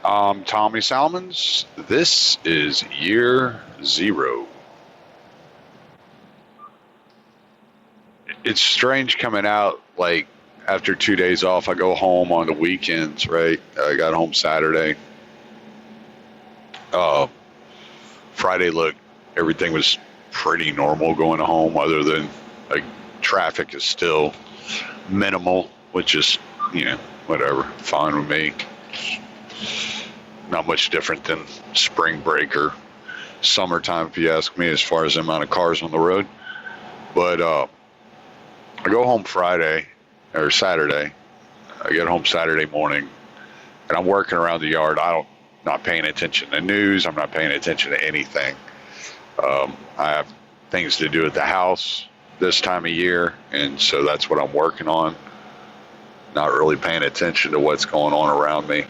Tommy Salmons. This is year zero. It's strange coming out like after 2 days off. I go home on the weekends, right? I got home Saturday. Uh, Friday, look, everything was pretty normal going home, other than like traffic is still minimal, which is, whatever, fine with me. Not much different than spring break or summertime, if you ask me, as far as the amount of cars on the road. But I go home Friday or Saturday. I get home Saturday morning, and I'm working around the yard. Not paying attention to news. I'm not paying attention to anything. I have things to do at the house this time of year, and so that's what I'm working on. Not really paying attention to what's going on around me.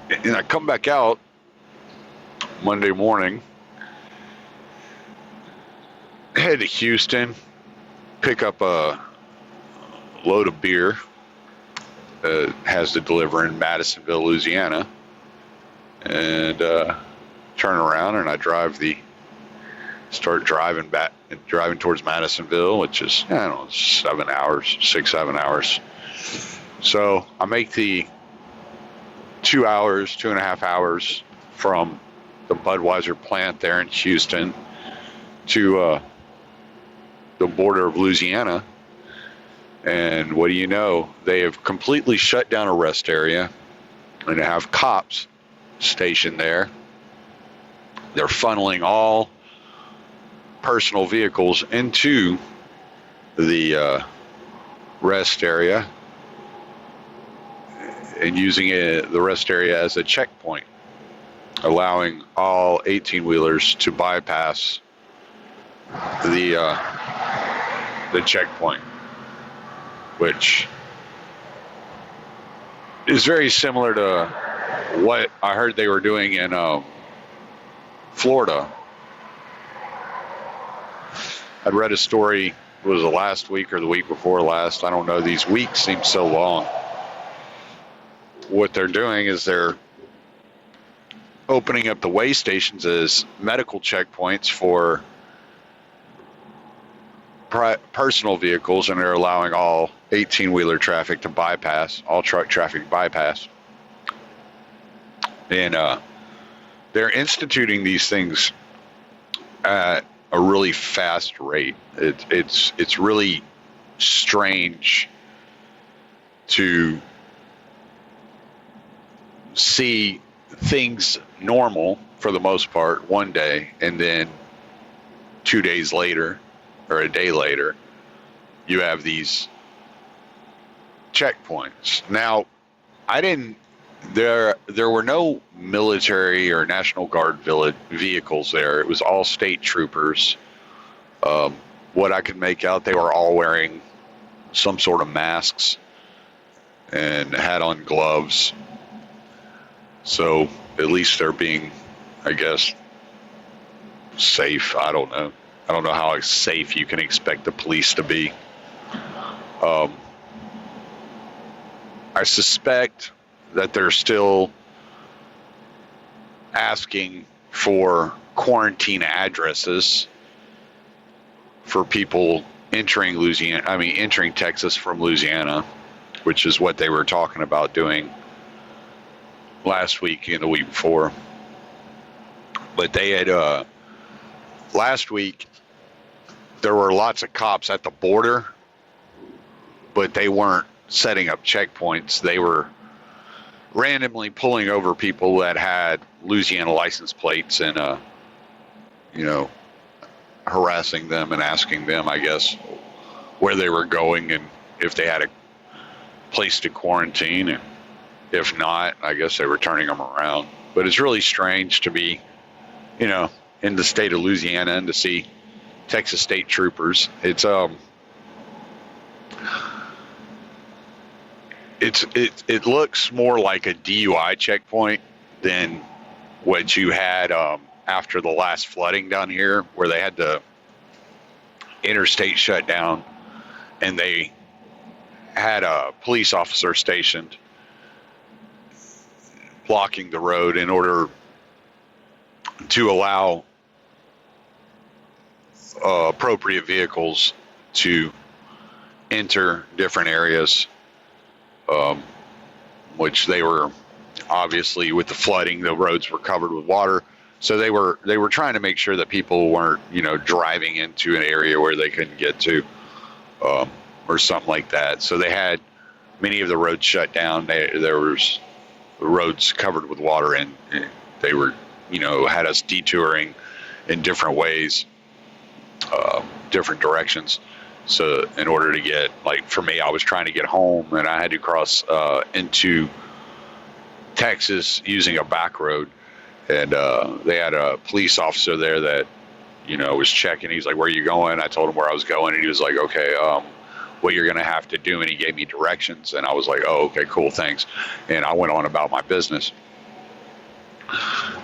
And I come back out Monday morning, head to Houston, pick up a load of beer. Has to deliver in Madisonville, Louisiana, and turn around, and I start driving towards Madisonville, which is, 7 hours, 6-7 hours. So I make the 2.5 hours from the Budweiser plant there in Houston to the border of Louisiana. And what do you know? They have completely shut down a rest area and have cops stationed there. They're funneling all personal vehicles into the rest area and using the rest area as a checkpoint, allowing all 18-wheelers to bypass the checkpoint, which is very similar to what I heard they were doing in Florida. I'd read a story, was it last week or the week before last? I don't know. These weeks seem so long. What they're doing is they're opening up the way stations as medical checkpoints for personal vehicles, and they're allowing all 18-wheeler traffic to bypass, all truck traffic bypass. And they're instituting these things at a really fast rate. It's really strange to see things normal for the most part one day, and then 2 days later or a day later, you have these checkpoints. Now, there were no military or National Guard vehicles there. It was all state troopers. What I could make out, they were all wearing some sort of masks and had on gloves. So at least they're being, I guess, safe. I don't know. I don't know how safe you can expect the police to be. I suspect that they're still asking for quarantine addresses for people entering Texas from Louisiana, which is what they were talking about doing last week and the week before. But they had, last week, there were lots of cops at the border, but they weren't setting up checkpoints. They were randomly pulling over people that had Louisiana license plates and, harassing them and asking them, I guess, where they were going and if they had a place to quarantine. And if not, I guess they were turning them around. But it's really strange to be, in the state of Louisiana and to see Texas state troopers. It looks more like a DUI checkpoint than what you had after the last flooding down here, where they had the interstate shut down and they had a police officer stationed blocking the road in order to allow appropriate vehicles to enter different areas, which they were obviously, with the flooding, the roads were covered with water. So they were trying to make sure that people weren't, driving into an area where they couldn't get to, or something like that. So they had many of the roads shut down. There was roads covered with water, and they were, had us detouring in different ways, different directions. So in order to get, like for me, I was trying to get home, and I had to cross into Texas using a back road. And they had a police officer there that, was checking. He's like, "Where are you going?" I told him where I was going, and he was like, "Okay, what you're going to have to do." And he gave me directions, and I was like, "Oh, okay, cool, thanks." And I went on about my business.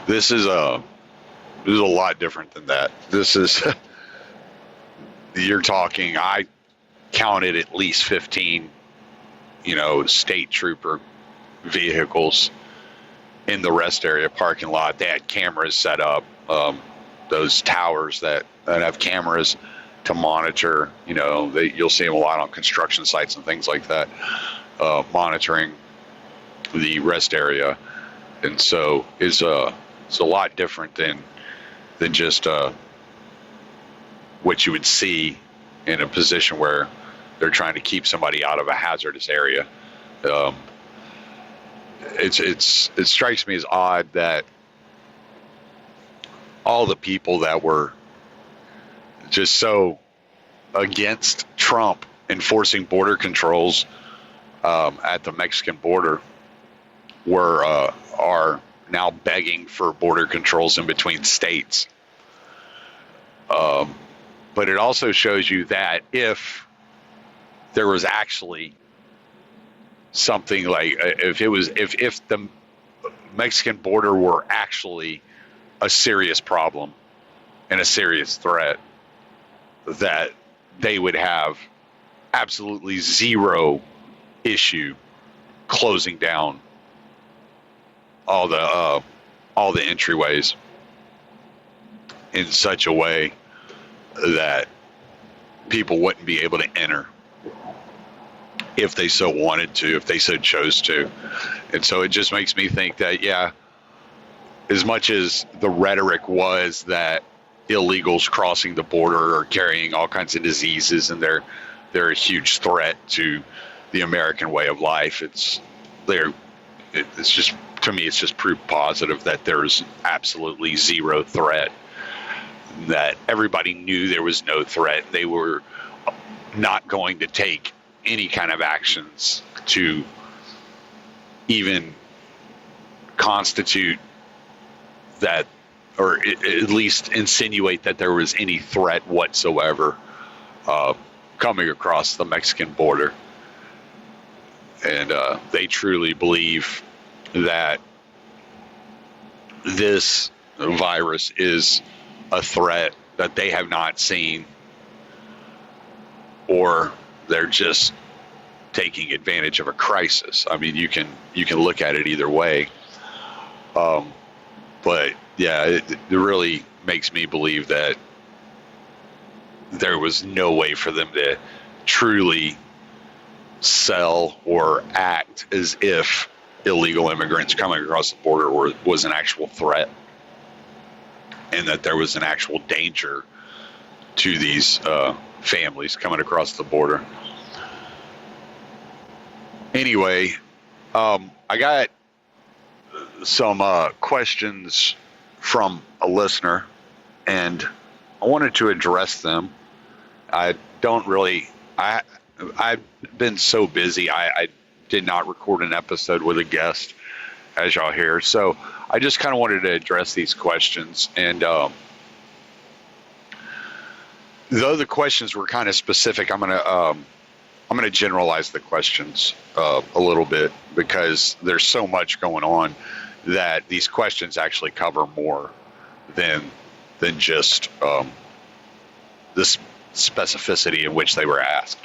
This is a lot different than that. This is, you're talking, I counted at least 15, state trooper vehicles in the rest area parking lot. They had cameras set up, those towers that have cameras to monitor. You'll see them a lot on construction sites and things like that, monitoring the rest area. And so it's a lot different than just what you would see in a position where they're trying to keep somebody out of a hazardous area. It strikes me as odd that all the people that were just so against Trump enforcing border controls at the Mexican border are now begging for border controls in between states. But it also shows you that if there was actually something like, if the Mexican border were actually a serious problem and a serious threat, that they would have absolutely zero issue closing down all the entryways in such a way that people wouldn't be able to enter if they so wanted to, if they so chose to. And so it just makes me think that, yeah, as much as the rhetoric was that illegals crossing the border are carrying all kinds of diseases and they're a huge threat to the American way of life, it's just, to me, it's just proof positive that there's absolutely zero threat, that everybody knew there was no threat. They were not going to take any kind of actions to even constitute that, or at least insinuate that there was any threat whatsoever coming across the Mexican border. And they truly believe that this virus is a threat that they have not seen, or they're just taking advantage of a crisis. I mean, you can look at it either way. But yeah, it really makes me believe that there was no way for them to truly sell or act as if illegal immigrants coming across the border was an actual threat, and that there was an actual danger to these families coming across the border. Anyway, I got some questions from a listener, and I wanted to address them. I've been so busy, I did not record an episode with a guest, as y'all hear. So I just kind of wanted to address these questions. And though the questions were kind of specific, I'm gonna generalize the questions a little bit, because there's so much going on that these questions actually cover more than just the specificity in which they were asked.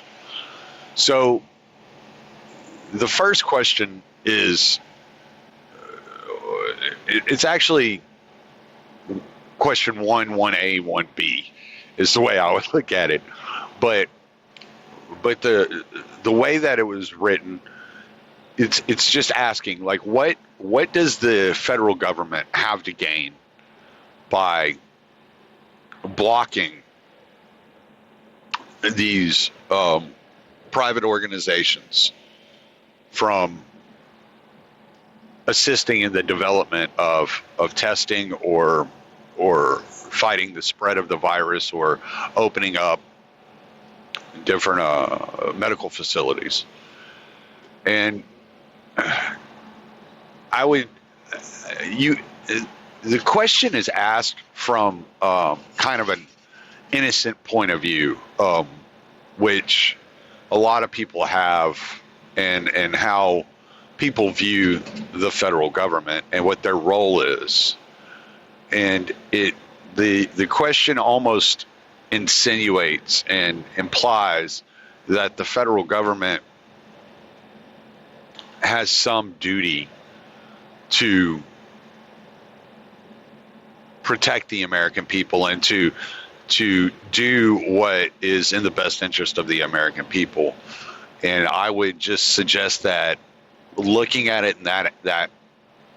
So the first question is, it's actually question 1A, 1B is the way I would look at it. But the way that it was written, it's just asking, like, what does the federal government have to gain by blocking these private organizations from assisting in the development of testing or fighting the spread of the virus or opening up different medical facilities? And I would, the question is asked from kind of an innocent point of view, which a lot of people have, and how people view the federal government and what their role is. And the question almost insinuates and implies that the federal government has some duty to protect the American people and to do what is in the best interest of the American people. And I would just suggest that looking at it in that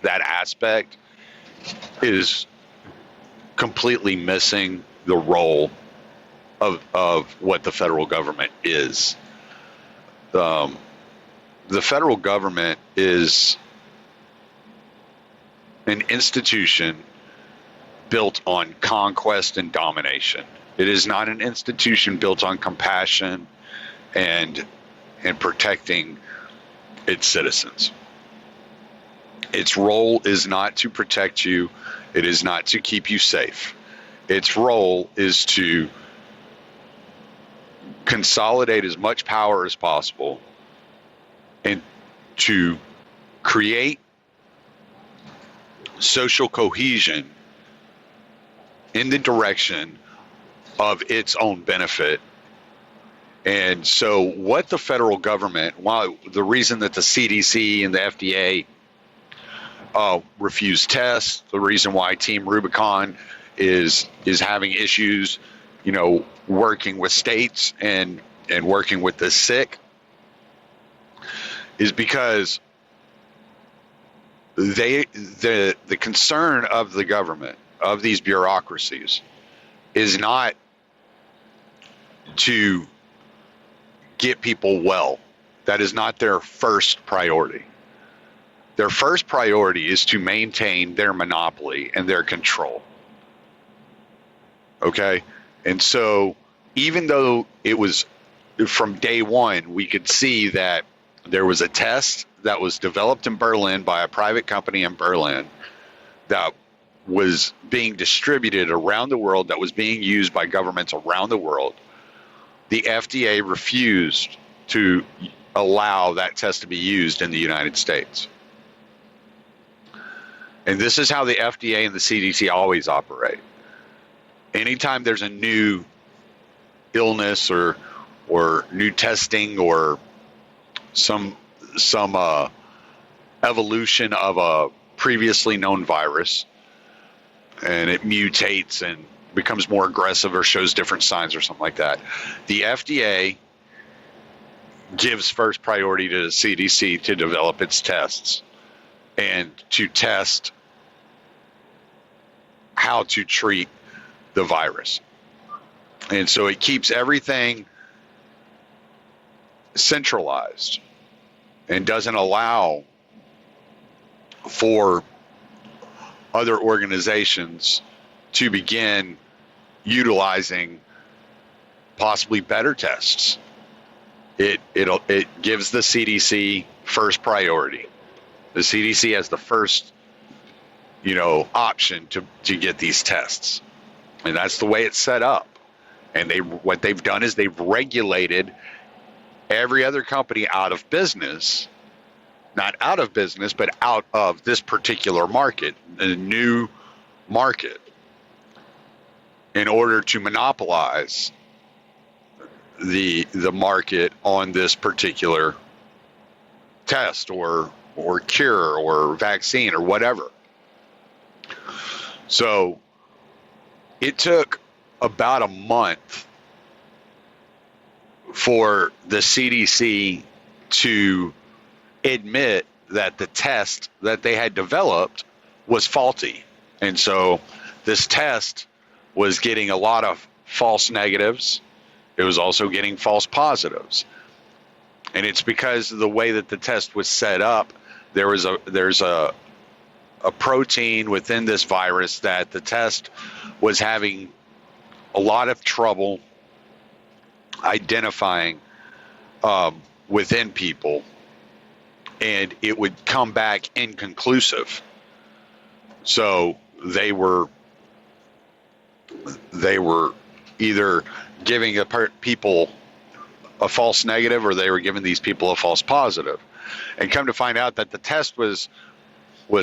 aspect is completely missing the role of what the federal government is. The federal government is an institution built on conquest and domination. It is not an institution built on compassion and protecting its citizens. Its role is not to protect you. It is not to keep you safe. Its role is to consolidate as much power as possible and to create social cohesion in the direction of its own benefit. And so what the federal government, the reason that the CDC and the FDA refuse tests, the reason why Team Rubicon is having issues, working with states and working with the sick, is because the concern of the government, of these bureaucracies, is not to get people well. That is not their first priority. Their first priority is to maintain their monopoly and their control. Okay? And so even though it was from day one, we could see that there was a test that was developed in Berlin by a private company in Berlin that was being distributed around the world, that was being used by governments around the world. The FDA refused to allow that test to be used in the United States. And this is how the FDA and the CDC always operate. Anytime there's a new illness or new testing or some evolution of a previously known virus, and it mutates and becomes more aggressive or shows different signs or something like that, the FDA gives first priority to the CDC to develop its tests and to test how to treat the virus. And so it keeps everything centralized and doesn't allow for other organizations to begin utilizing possibly better tests. It gives the CDC first priority. The CDC has the first, option to get these tests, and that's the way it's set up. And what they've done is they've regulated every other company out of business, not out of business, but out of this particular market, a new market, in order to monopolize the market on this particular test or cure or vaccine or whatever. So it took about a month for the CDC to admit that the test that they had developed was faulty. And so this test was getting a lot of false negatives. It was also getting false positives. And it's because of the way that the test was set up. There's a protein within this virus that the test was having a lot of trouble identifying within people, and it would come back inconclusive. So they were either giving people a false negative, or they were giving these people a false positive. And come to find out that the test was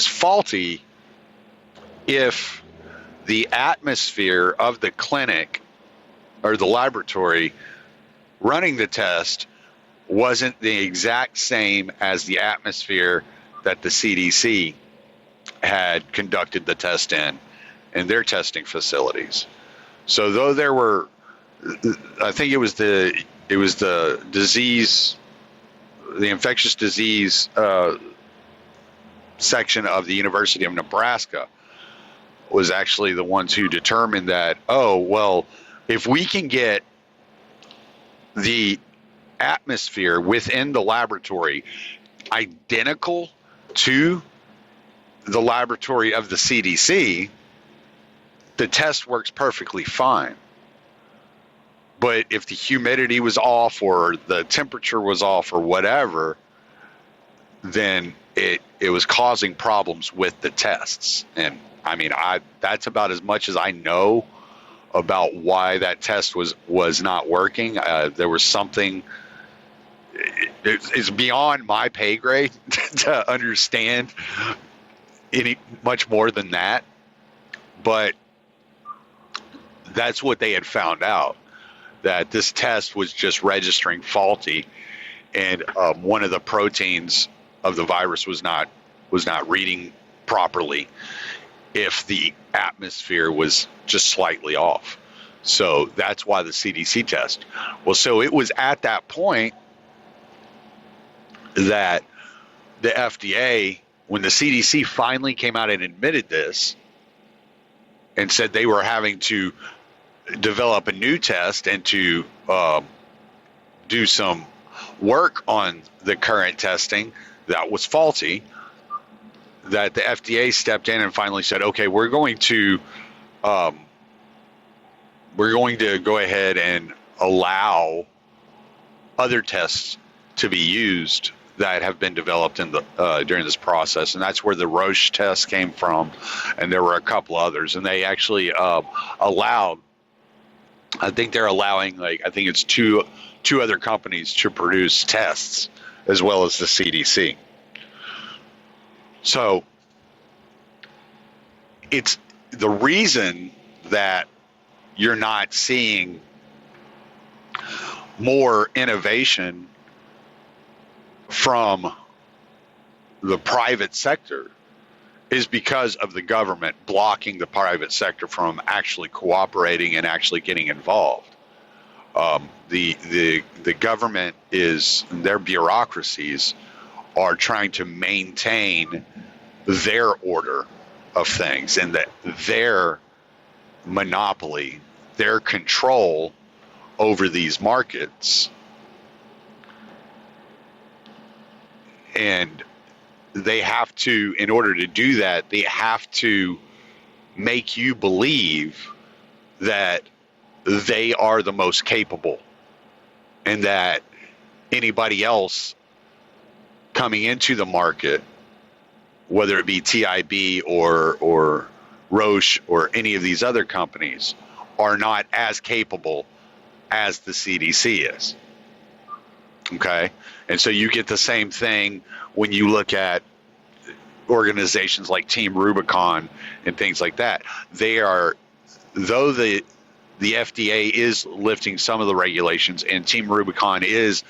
faulty if the atmosphere of the clinic or the laboratory running the test wasn't the exact same as the atmosphere that the CDC had conducted the test in their testing facilities. So though there were, I think it was the infectious disease section of the University of Nebraska was actually the ones who determined that, oh, well, if we can get the atmosphere within the laboratory identical to the laboratory of the CDC, the test works perfectly fine. But if the humidity was off or the temperature was off or whatever, then it was causing problems with the tests. And I mean, that's about as much as I know about why that test was not working. There was something. It's beyond my pay grade to understand much more than that. But that's what they had found out, that this test was just registering faulty, and one of the proteins of the virus was not reading properly if the atmosphere was just slightly off. So that's why the CDC test. Well, so it was at that point that the FDA, when the CDC finally came out and admitted this and said they were having to develop a new test and to do some work on the current testing that was faulty, that the FDA stepped in and finally said, okay, we're going to go ahead and allow other tests to be used that have been developed in the during this process. And that's where the Roche test came from, and there were a couple others. And they actually allowed, I think they're allowing, I think it's two other companies to produce tests as well as the CDC. So it's the reason that you're not seeing more innovation from the private sector is because of the government blocking the private sector from actually cooperating and actually getting involved. The government their bureaucracies are trying to maintain their order of things, and that their monopoly, their control over these markets. And they have to, in order to do that, they have to make you believe that they are the most capable, and that anybody else coming into the market, whether it be TIB or Roche or any of these other companies, are not as capable as the CDC is. Okay? And so you get the same thing when you look at organizations like Team Rubicon and things like that. They are, though the FDA is lifting some of the regulations, and Team Rubicon is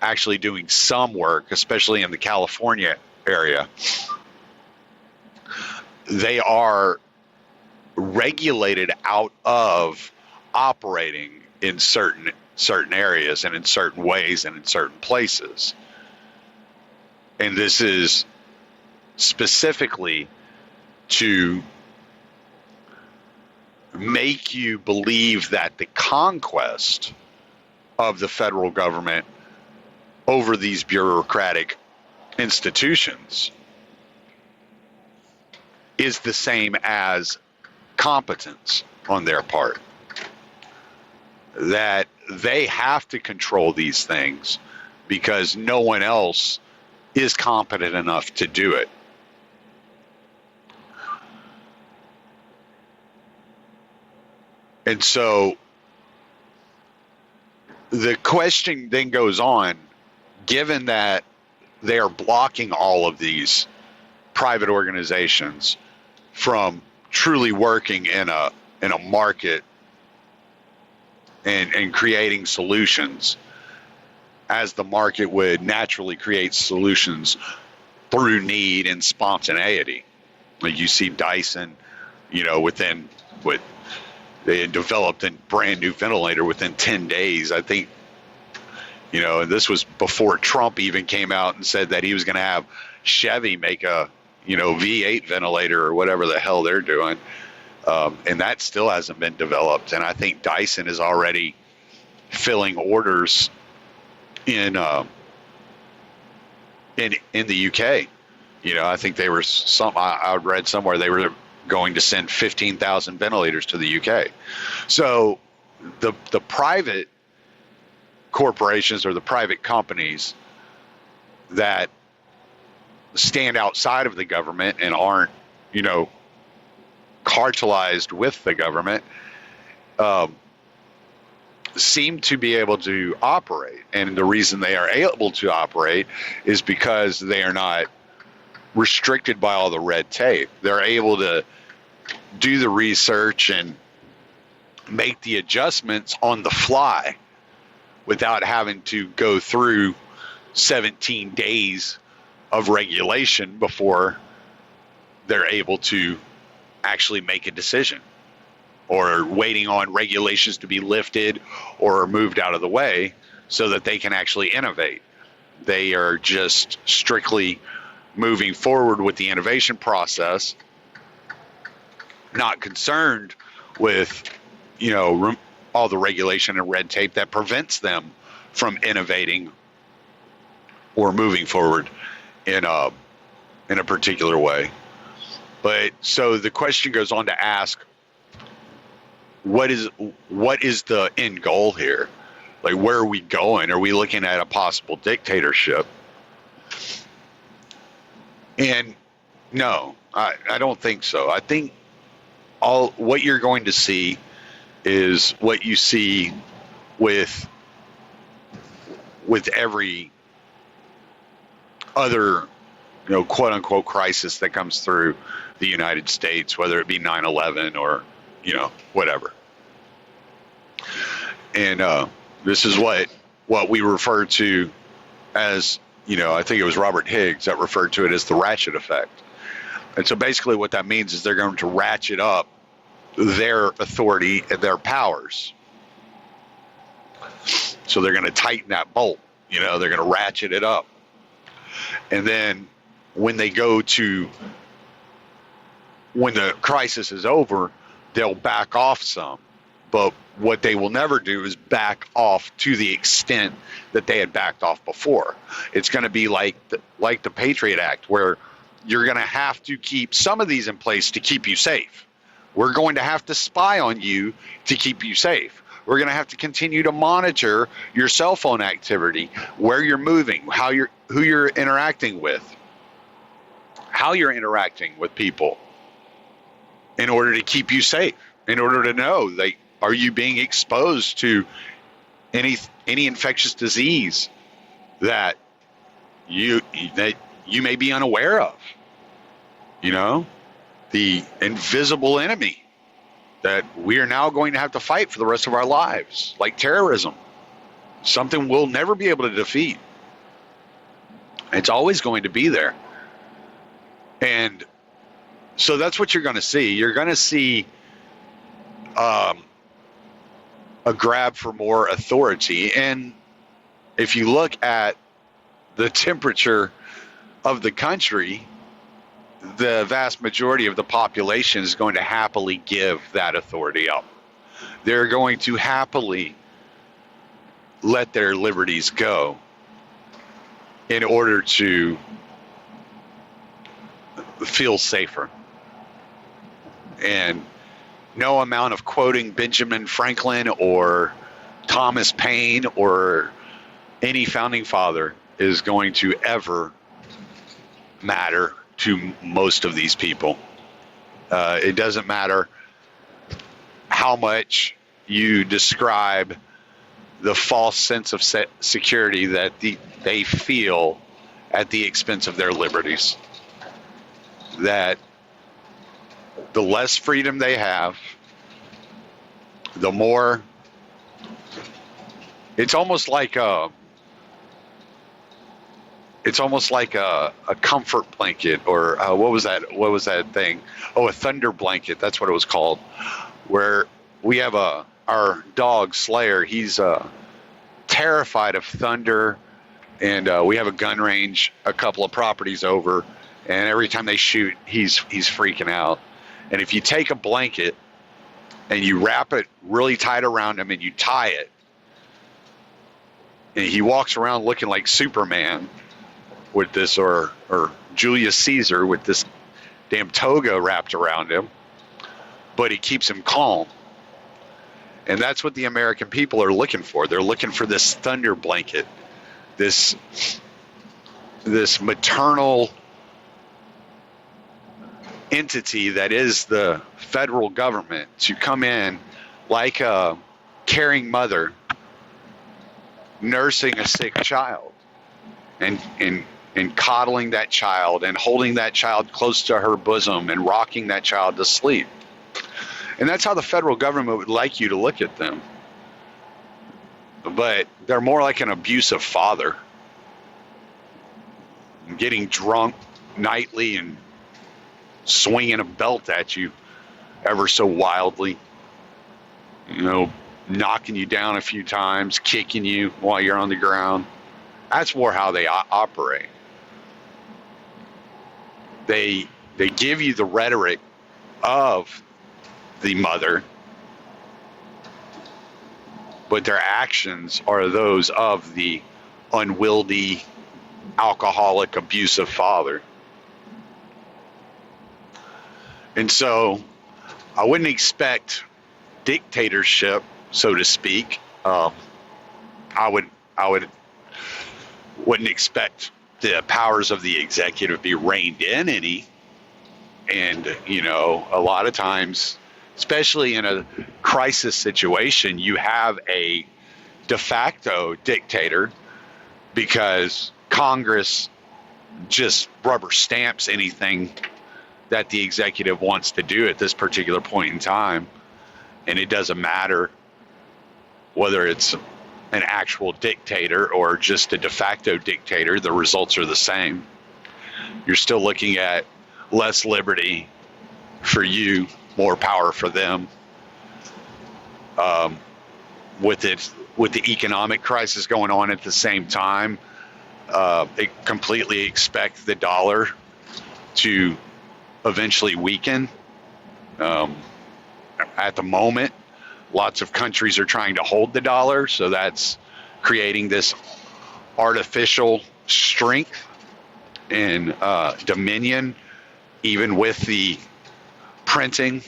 actually doing some work, especially in the California area, they are regulated out of operating in certain areas and in certain ways and in certain places. And this is specifically to make you believe that the conquest of the federal government over these bureaucratic institutions is the same as competence on their part. That they have to control these things because no one else is competent enough to do it. And so the question then goes on, given that they are blocking all of these private organizations from truly working in a market and creating solutions, as the market would naturally create solutions through need and spontaneity. Like you see Dyson, they had developed a brand new ventilator within 10 days. I think, and this was before Trump even came out and said that he was going to have Chevy make a, V8 ventilator or whatever the hell they're doing. And that still hasn't been developed. And I think Dyson is already filling orders in the UK. I think they were I read somewhere they were going to send 15,000 ventilators to the UK. So the private corporations or the private companies that stand outside of the government and aren't, cartelized with the government, seem to be able to operate. And the reason they are able to operate is because they are not restricted by all the red tape. They're able to do the research and make the adjustments on the fly without having to go through 17 days of regulation before they're able to actually make a decision, or waiting on regulations to be lifted or moved out of the way so that they can actually innovate. They are just strictly moving forward with the innovation process, not concerned with, all the regulation and red tape that prevents them from innovating or moving forward in a particular way. But so the question goes on to ask, what is the end goal here? Like, where are we going? Are we looking at a possible dictatorship? And no, I don't think so. I think what you're going to see is what you see with every other, quote unquote crisis that comes through the United States, whether it be 9/11 or, whatever. And this is what we refer to as, I think it was Robert Higgs that referred to it as the ratchet effect. And so basically what that means is they're going to ratchet up their authority and their powers. So they're going to tighten that bolt, they're going to ratchet it up. And then when the crisis is over, they'll back off some. But what they will never do is back off to the extent that they had backed off before. It's going to be like the Patriot Act, where you're going to have to keep some of these in place to keep you safe. We're going to have to spy on you to keep you safe. We're going to have to continue to monitor your cell phone activity, where you're moving, who you're interacting with, how you're interacting with people, in order to keep you safe, in order to know, are you being exposed to any infectious disease that you may be unaware of, the invisible enemy that we are now going to have to fight for the rest of our lives, like terrorism, something we'll never be able to defeat. It's always going to be there. And so that's what you're going to see. You're going to see um, a grab for more authority. And if you look at the temperature of the country, the vast majority of the population is going to happily give that authority up. They're going to happily let their liberties go in order to feel safer. And no amount of quoting Benjamin Franklin or Thomas Paine or any founding father is going to ever matter to most of these people. It doesn't matter how much you describe the false sense of security that they feel at the expense of their liberties. That the less freedom they have, the more. It's almost like a comfort blanket, or what was that thing? Oh, a thunder blanket. That's what it was called. Where we have our dog Slayer. He's terrified of thunder, and we have a gun range a couple of properties over, and every time they shoot, he's freaking out. And if you take a blanket and you wrap it really tight around him and you tie it, and he walks around looking like Superman with this, or Julius Caesar with this damn toga wrapped around him, but he keeps him calm. And that's what the American people are looking for. They're looking for this thunder blanket, this maternal entity that is the federal government to come in like a caring mother nursing a sick child and coddling that child and holding that child close to her bosom and rocking that child to sleep. And that's how the federal government would like you to look at them. But they're more like an abusive father, getting drunk nightly and swinging a belt at you ever so wildly, knocking you down a few times, kicking you while you're on the ground. That's more how they operate. They give you the rhetoric of the mother, but their actions are those of the unwieldy, alcoholic, abusive father. And so I wouldn't expect dictatorship, so to speak. I wouldn't expect the powers of the executive to be reined in any. And, a lot of times, especially in a crisis situation, you have a de facto dictator because Congress just rubber stamps anything that the executive wants to do at this particular point in time. And it doesn't matter whether it's an actual dictator or just a de facto dictator, the results are the same. You're still looking at less liberty for you, more power for them. With the economic crisis going on at the same time, they completely expect the dollar to eventually weaken. At the moment, lots of countries are trying to hold the dollar, so that's creating this artificial strength and dominion, even with the printing,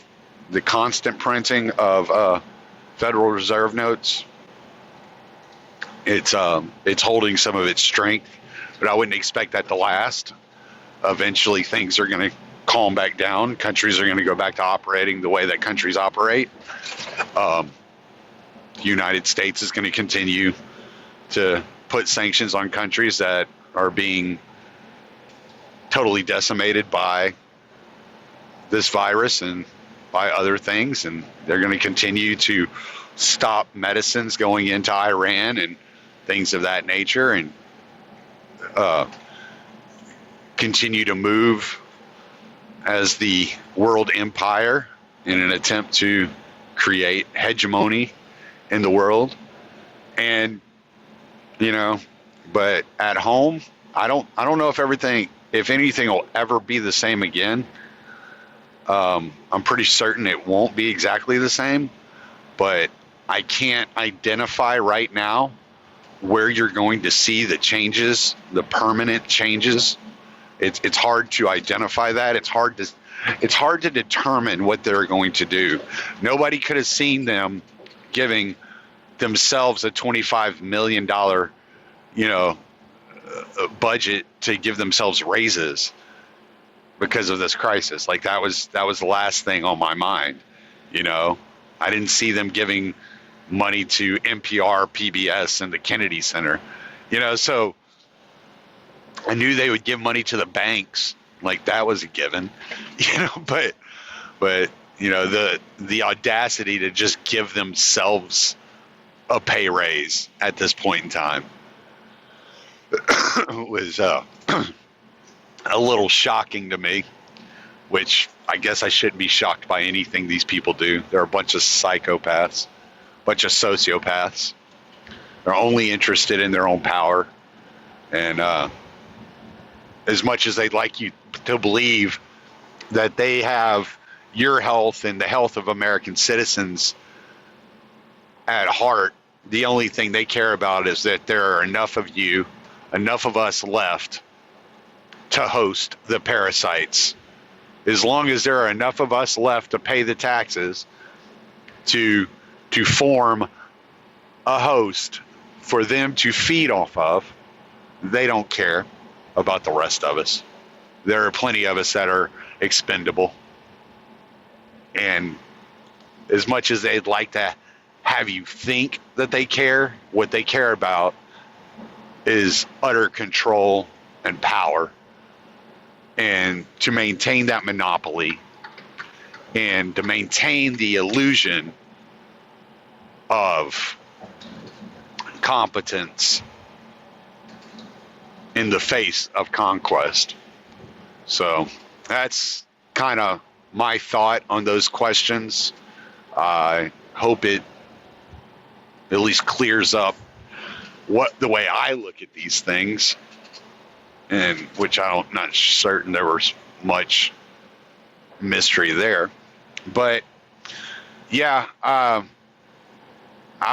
the constant printing of Federal Reserve notes. It's holding some of its strength, but I wouldn't expect that to last. Eventually, things are going to calm back down. Countries are going to go back to operating the way that countries operate. The United States is going to continue to put sanctions on countries that are being totally decimated by this virus and by other things, and they're going to continue to stop medicines going into Iran and things of that nature, and continue to move as the world empire in an attempt to create hegemony in the world. And, but at home, I don't know if anything will ever be the same again. I'm pretty certain it won't be exactly the same, but I can't identify right now where you're going to see the changes, the permanent changes. It's hard to identify that. It's hard to determine what they're going to do. Nobody could have seen them giving themselves a $25 million, budget to give themselves raises because of this crisis. Like that was the last thing on my mind. I didn't see them giving money to NPR, PBS, and the Kennedy Center. So I knew they would give money to the banks. Like that was a given. But the audacity to just give themselves a pay raise at this point in time was a little shocking to me, which I guess I shouldn't be shocked by anything these people do. They're a bunch of psychopaths, a bunch of sociopaths. They're only interested in their own power. And as much as they'd like you to believe that they have your health and the health of American citizens at heart, the only thing they care about is that there are enough of us left to host the parasites. As long as there are enough of us left to pay the taxes to form a host for them to feed off of, they don't care about the rest of us. There are plenty of us that are expendable. And as much as they'd like to have you think that they care, what they care about is utter control and power. And to maintain that monopoly and to maintain the illusion of competence in the face of conquest. So that's kind of my thought on those questions. I hope it at least clears up the way I look at these things, and which I'm not certain there was much mystery there. But yeah, I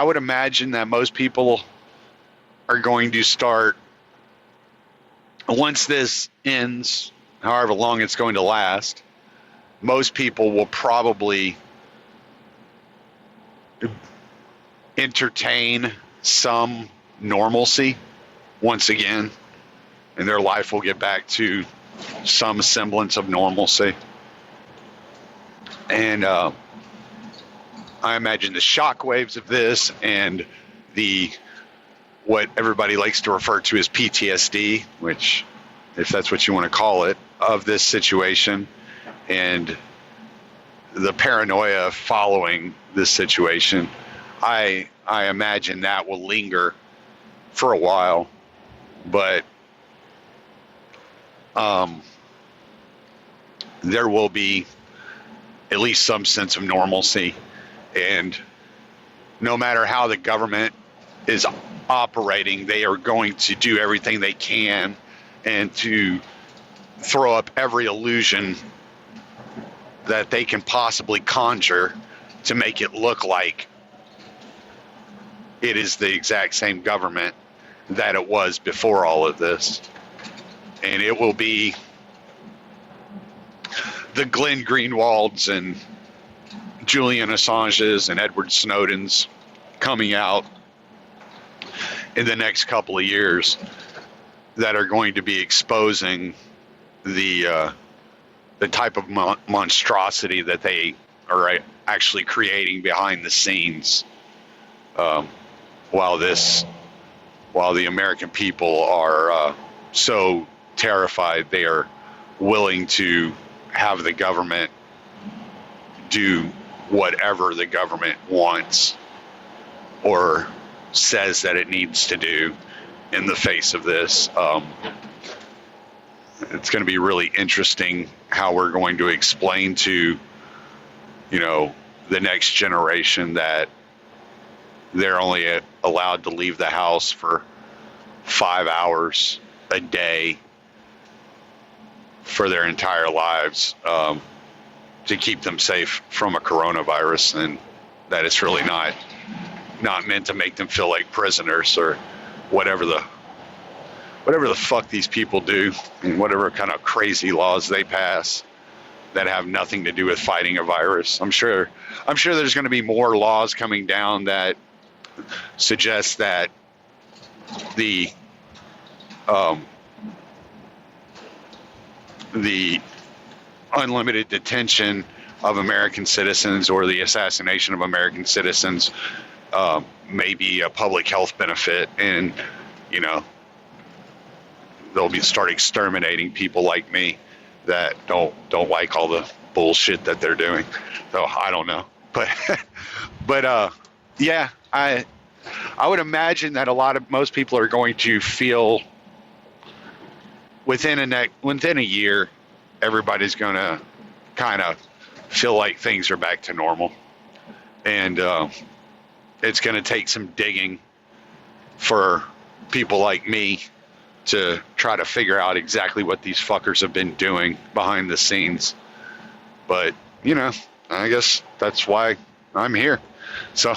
would imagine that most people are going to start, once this ends, however long it's going to last, most people will probably entertain some normalcy once again, and their life will get back to some semblance of normalcy. And I imagine the shockwaves of this and what everybody likes to refer to as PTSD, which, if that's what you want to call it, of this situation, and the paranoia following this situation, I imagine that will linger for a while. But there will be at least some sense of normalcy. And no matter how the government is operating, they are going to do everything they can and to throw up every illusion that they can possibly conjure to make it look like it is the exact same government that it was before all of this. And it will be the Glenn Greenwalds and Julian Assanges and Edward Snowden's coming out in the next couple of years that are going to be exposing the type of monstrosity that they are actually creating behind the scenes, while the American people are so terrified they are willing to have the government do whatever the government wants or says that it needs to do in the face of this. It's going to be really interesting how we're going to explain to, the next generation that they're only allowed to leave the house for 5 hours a day for their entire lives, to keep them safe from a coronavirus, and that it's really not meant to make them feel like prisoners or whatever the fuck these people do, and whatever kind of crazy laws they pass that have nothing to do with fighting a virus. I'm sure there's going to be more laws coming down that suggest that the unlimited detention of American citizens or the assassination of American citizens may be a public health benefit, and they'll start exterminating people like me that don't like all the bullshit that they're doing. So I don't know, but yeah, I would imagine that most people are going to feel within a year, everybody's going to kind of feel like things are back to normal, and it's going to take some digging for people like me to try to figure out exactly what these fuckers have been doing behind the scenes. But, I guess that's why I'm here. So,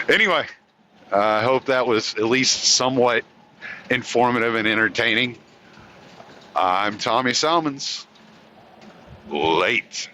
anyway, I hope that was at least somewhat informative and entertaining. I'm Tommy Salmons. Late.